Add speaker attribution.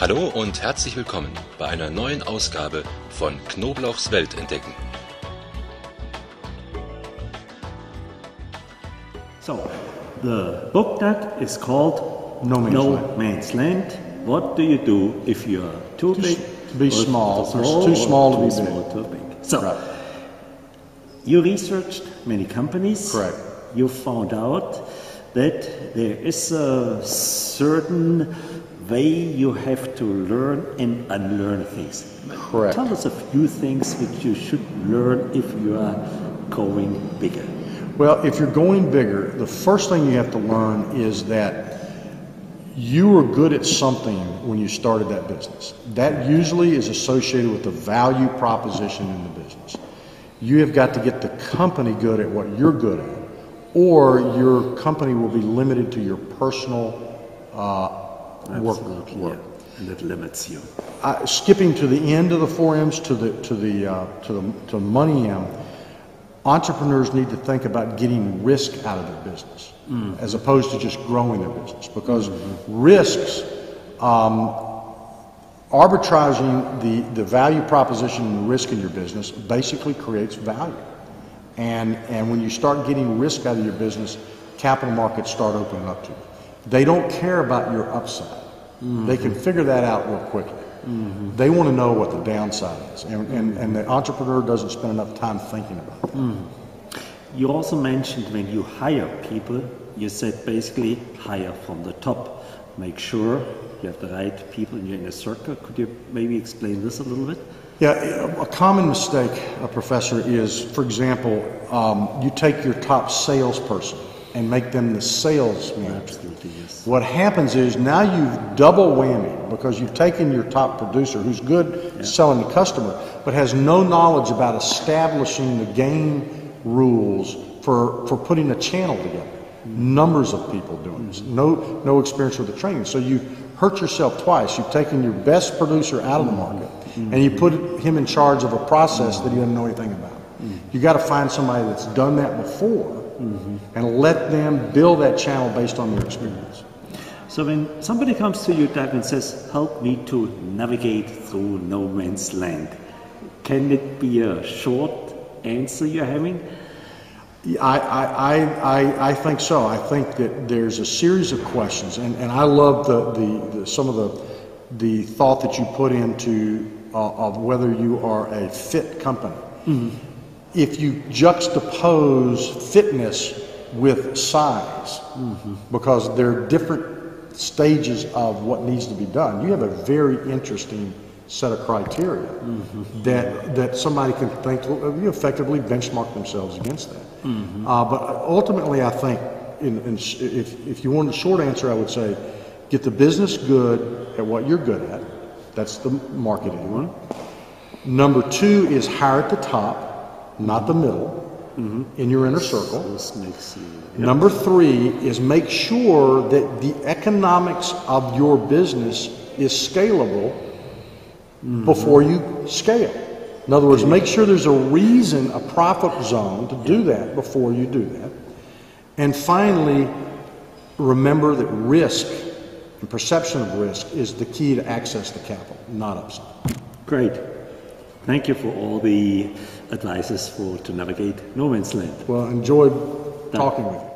Speaker 1: Hallo und herzlich willkommen bei einer neuen Ausgabe von Knoblauchs Welt, entdecken.
Speaker 2: So, the book that is called No Man's Land. What do you do if you are too big
Speaker 3: to be small, too small
Speaker 2: to be big? So, right. You researched many companies.
Speaker 3: Correct.
Speaker 2: You found out that there is a certain way you have to learn and unlearn things.
Speaker 3: Correct.
Speaker 2: Tell us a few things which you should learn if you are going bigger.
Speaker 3: Well, if you're going bigger, the first thing you have to learn is that you were good at something when you started that business. That usually is associated with the value proposition in the business. You have got to get the company good at what you're good at, or your company will be limited to your personal work.
Speaker 2: Yeah. And that limits you.
Speaker 3: Skipping to the end of the 4 M's to the money M, entrepreneurs need to think about getting risk out of their business as opposed to just growing their business, because risks, arbitraging the value proposition and the risk in your business basically creates value. And when you start getting risk out of your business, capital markets start opening up to you. They don't care about your upside. They can figure that out real quickly. They want to know what the downside is, and the entrepreneur doesn't spend enough time thinking about that.
Speaker 2: You also mentioned when you hire people, you said basically hire from the top. Make sure you have the right people in your inner circle. Could you maybe explain this a little bit?
Speaker 3: Yeah, a common mistake, Professor, is, for example, you take your top salesperson and make them the sales manager.
Speaker 2: Absolutely, yes.
Speaker 3: What happens is now you've double whammy, because you've taken your top producer who's good selling the customer, but has no knowledge about establishing the game rules for putting a channel together. Numbers of people doing this, no experience with the training. So you hurt yourself twice. You've taken your best producer out of the market, and you put him in charge of a process that he doesn't know anything about. You got to find somebody that's done that before, and let them build that channel based on their experience.
Speaker 2: So when somebody comes to you, Doug, and says, help me to navigate through no man's land, can it be a short answer you're having?
Speaker 3: I think so. I think that there's a series of questions, and I love some of the thought that you put into of whether you are a fit company. If you juxtapose fitness with size, because there are different stages of what needs to be done, you have a very interesting set of criteria that somebody can think, you effectively benchmark themselves against that. But ultimately, I think, if you want a short answer, I would say, get the business good at what you're good at. That's the marketing one. Number 2 is hire at the top, not the middle, in your inner circle.
Speaker 2: This makes
Speaker 3: Number 3 is make sure that the economics of your business is scalable before you scale. In other words, make sure there's a reason, a profit zone to do that before you do that. And finally, remember that risk and perception of risk is the key to access to capital, not upside.
Speaker 2: Great. Thank you for all the advices to navigate no man's land.
Speaker 3: Well, enjoyed talking with you.